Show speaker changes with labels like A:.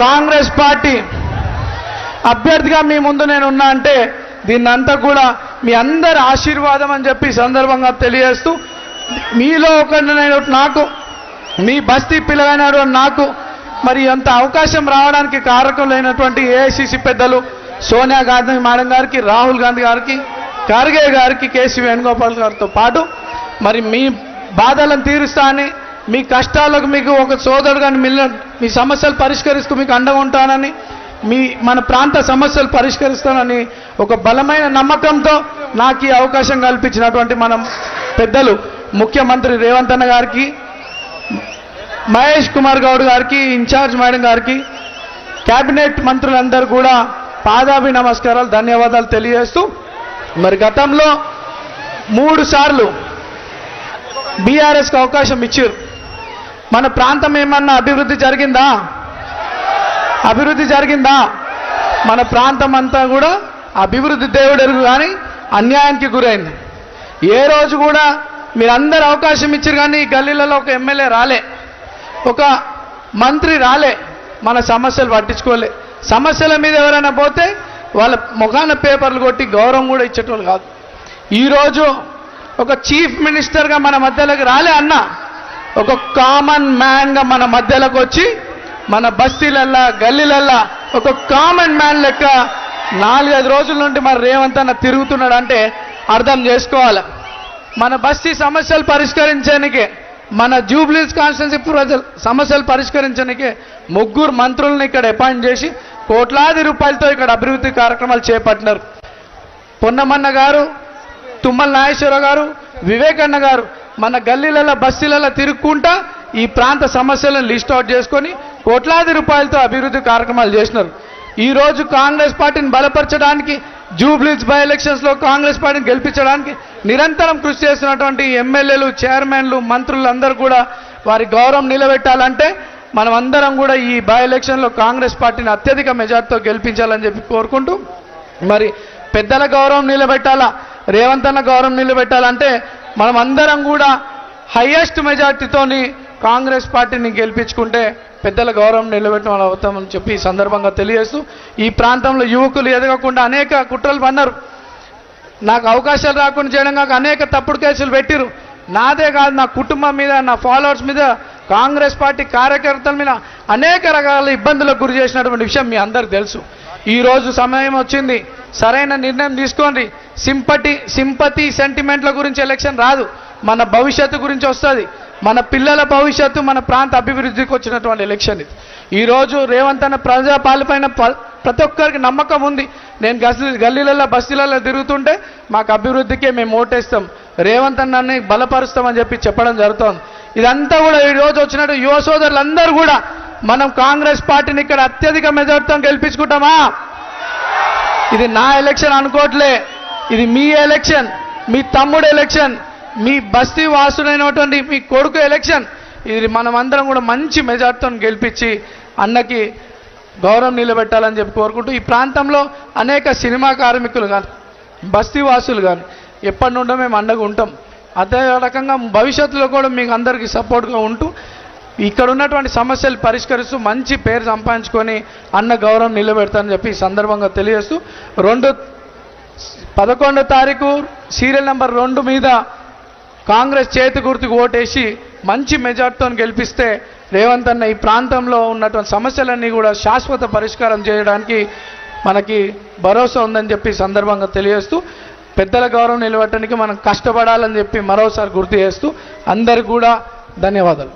A: Congress party అభ్యర్థిగా మీ ముందు నేను ఉన్నా అంటే దీన్నంతా కూడా మీ అందరి ఆశీర్వాదం అని చెప్పి సందర్భంగా తెలియజేస్తూ, మీలో ఒకరిని నాకు మీ బస్తీ పిల్లలైన నాకు మరి అంత అవకాశం రావడానికి కారకులైనటువంటి ఏఐసిసి పెద్దలు సోనియా గాంధీ మేడం గారికి, రాహుల్ గాంధీ గారికి, ఖర్గే గారికి, కేసీ వేణుగోపాల్ గారితో పాటు మరి మీ బాధలను తీరుస్తా అని, మీ కష్టాలకు మీకు ఒక సోదరుడుగా మీ సమస్యలు పరిష్కరిస్తూ మీకు అండగా ఉంటానని, మన ప్రాంత సమస్యలు పరిష్కరిస్తానని ఒక బలమైన నమ్మకంతో నాకు ఈ అవకాశం కల్పించినటువంటి మనం పెద్దలు ముఖ్యమంత్రి రేవంత్ అన్న గారికి, మహేష్ కుమార్ గౌడ్ గారికి, ఇన్ఛార్జ్ మేడం గారికి, కేబినెట్ మంత్రులందరూ కూడా పాదాభి నమస్కారాలు, ధన్యవాదాలు తెలియజేస్తూ, మరి గతంలో 3 సార్లు బీఆర్ఎస్కి అవకాశం ఇచ్చారు. మన ప్రాంతం ఏమన్నా అభివృద్ధి జరిగిందా? అభివృద్ధి జరిగిందా? మన ప్రాంతం అంతా కూడా అభివృద్ధి దేవుడెరుగు కానీ అన్యాయానికి గురైంది. ఏ రోజు కూడా మీరందరూ అవకాశం ఇచ్చారు కానీ గల్లీలలో ఒక ఎమ్మెల్యే రాలే, ఒక మంత్రి రాలే, మన సమస్యలు పట్టించుకోలే. సమస్యల మీద ఎవరైనా పోతే వాళ్ళ ముఖాన పేపర్లు కొట్టి గౌరవం కూడా ఇచ్చేటోళ్ళు కాదు. ఈరోజు ఒక చీఫ్ మినిస్టర్గా మన మధ్యలోకి రాలే అన్న, ఒక కామన్ మ్యాన్గా మన మధ్యలోకి వచ్చి మన బస్తీలల్లా గల్లీలల్లా ఒక కామన్ మ్యాన్ లెక్క 4-5 రోజుల నుండి మరి రేవంత్ అన్న తిరుగుతున్నాడు అంటే అర్థం చేసుకోవాలి. మన బస్తీ సమస్యలు పరిష్కరించడానికే, మన జూబ్లీస్ కాన్స్టిట్యున్సీ ప్రజల సమస్యలు పరిష్కరించడానికే 3 మంత్రులను ఇక్కడ అపాయింట్ చేసి కోట్లాది రూపాయలతో ఇక్కడ అభివృద్ధి కార్యక్రమాలు చేపట్టినారు. పొన్నమన్న గారు, తుమ్మల నాగేశ్వరరావు గారు, వివేకన్న గారు మన గల్లీలలో బస్తీలలో తిరుగుకుంటా ఈ ప్రాంత సమస్యలను లిస్ట్ అవుట్ చేసుకొని కోట్లాది రూపాయలతో అభివృద్ధి కార్యక్రమాలు చేసినారు. ఈరోజు కాంగ్రెస్ పార్టీని బలపరచడానికి, జూబ్లీస్ బై ఎలక్షన్స్లో కాంగ్రెస్ పార్టీని గెలిపించడానికి నిరంతరం కృషి చేస్తున్నటువంటి ఎమ్మెల్యేలు, చైర్మన్లు, మంత్రులందరూ కూడా వారి గౌరవం నిలబెట్టాలంటే మనం అందరం కూడా ఈ బై ఎలక్షన్లో కాంగ్రెస్ పార్టీని అత్యధిక మెజార్టీతో గెలిపించాలని చెప్పి కోరుకుంటూ, మరి పెద్దల గౌరవం నిలబెట్టాలా, రేవంత్ అన్న గౌరవం నిలబెట్టాలంటే మనం అందరం కూడా హైయెస్ట్ మెజార్టీతోని కాంగ్రెస్ పార్టీని గెలిపించుకుంటే పెద్దల గౌరవం నిలబెట్టడం అవుతామని చెప్పి ఈ సందర్భంగా తెలియజేస్తూ, ఈ ప్రాంతంలో యువకులు ఎదగకుండా అనేక కుట్రలు పన్నారు. నాకు అవకాశాలు రాకుండా చేయడం కాక అనేక తప్పుడు కేసులు పెట్టిరు. నాదే కాదు, నా కుటుంబం మీద, నా ఫాలోవర్స్ మీద, కాంగ్రెస్ పార్టీ కార్యకర్తల మీద అనేక రకాల ఇబ్బందులకు గురి చేసినటువంటి విషయం మీ అందరికి తెలుసు. ఈరోజు సమయం వచ్చింది, సరైన నిర్ణయం తీసుకోండి. సింపతి సెంటిమెంట్ల గురించి ఎలక్షన్ రాదు, మన భవిష్యత్తు గురించి వస్తుంది. మన పిల్లల భవిష్యత్తు, మన ప్రాంత అభివృద్ధికి వచ్చినటువంటి ఎలక్షన్ ఇది. ఈరోజు రేవంత్ అన్న ప్రజాపాలన ప్రతి ఒక్కరికి నమ్మకం ఉంది. నేను గల్లీలలో బస్తీలలో తిరుగుతుంటే మాకు అభివృద్ధికే మేము ఓటేస్తాం, రేవంత్ అన్నని బలపరుస్తామని చెప్పి చెప్పడం జరుగుతోంది. ఇదంతా కూడా ఈరోజు వచ్చినట్టు యువ సోదరులందరూ కూడా మనం కాంగ్రెస్ పార్టీని ఇక్కడ అత్యధిక మెజార్టీతో గెలిపించుకుంటామా? ఇది నా ఎలక్షన్ అనుకోవట్లే, ఇది మీ ఎలక్షన్, మీ తమ్ముడు ఎలక్షన్, మీ బస్తీ వాసుడైనటువంటి మీ కొడుకు ఎలక్షన్. ఇది మనం అందరం కూడా మంచి మెజార్టీతో గెలిపించి అన్నకి గౌరవం నిలబెట్టాలని చెప్పి కోరుకుంటూ, ఈ ప్రాంతంలో అనేక సినిమా కార్మికులు కానీ, బస్తీ వాసులు కానీ ఎప్పటి నుండో మేము అండగా ఉంటాం. అదే రకంగా భవిష్యత్తులో కూడా మీకు అందరికీ సపోర్ట్గా ఉంటూ ఇక్కడ ఉన్నటువంటి సమస్యలు పరిష్కరిస్తూ మంచి పేరు సంపాదించుకొని అన్న గౌరవం నిలబెడతానని చెప్పి ఈ సందర్భంగా తెలియజేస్తూ, 11వ తారీఖు సీరియల్ నెంబర్ 2 మీద కాంగ్రెస్ చేతి గుర్తుకు ఓటేసి మంచి మెజార్టీతో గెలిపిస్తే రేవంత్ అన్న ఈ ప్రాంతంలో ఉన్నటువంటి సమస్యలన్నీ కూడా శాశ్వత పరిష్కారం చేయడానికి మనకి భరోసా ఉందని చెప్పి సందర్భంగా తెలియజేస్తూ, పెద్దల గౌరవం నిలబెట్టడానికి మనం కష్టపడాలని చెప్పి మరోసారి గుర్తు చేస్తూ అందరికీ కూడా ధన్యవాదాలు.